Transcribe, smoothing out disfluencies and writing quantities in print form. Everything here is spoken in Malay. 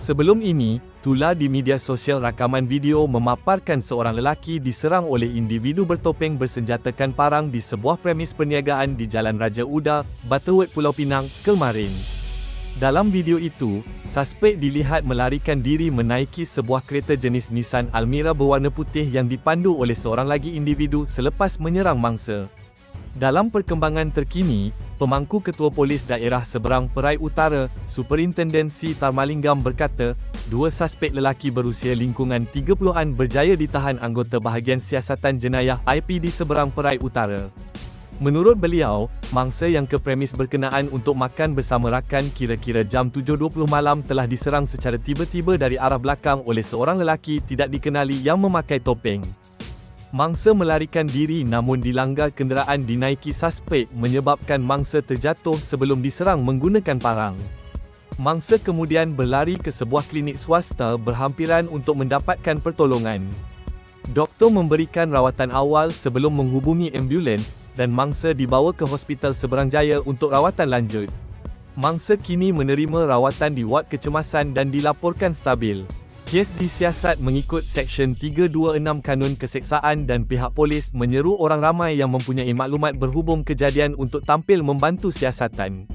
Sebelum ini, tular di media sosial rakaman video memaparkan seorang lelaki diserang oleh individu bertopeng bersenjatakan parang di sebuah premis perniagaan di Jalan Raja Uda, Butterworth, Pulau Pinang, Kelmarin. Dalam video itu, suspek dilihat melarikan diri menaiki sebuah kereta jenis Nissan Almera berwarna putih yang dipandu oleh seorang lagi individu selepas menyerang mangsa. Dalam perkembangan terkini, Pemangku Ketua Polis Daerah Seberang Perai Utara, Superintendensi Tarmalinggam berkata, dua suspek lelaki berusia lingkungan 30-an berjaya ditahan anggota Bahagian Siasatan Jenayah IPD Seberang Perai Utara. Menurut beliau, mangsa yang ke premis berkenaan untuk makan bersama rakan kira-kira jam 7.20 malam telah diserang secara tiba-tiba dari arah belakang oleh seorang lelaki tidak dikenali yang memakai topeng. Mangsa melarikan diri namun dilanggar kenderaan dinaiki suspek menyebabkan mangsa terjatuh sebelum diserang menggunakan parang. Mangsa kemudian berlari ke sebuah klinik swasta berhampiran untuk mendapatkan pertolongan. Doktor memberikan rawatan awal sebelum menghubungi ambulans dan mangsa dibawa ke Hospital Seberang Jaya untuk rawatan lanjut. Mangsa kini menerima rawatan di ward kecemasan dan dilaporkan stabil. Kes disiasat mengikut Seksyen 326 Kanun Keseksaan dan pihak polis menyeru orang ramai yang mempunyai maklumat berhubung kejadian untuk tampil membantu siasatan.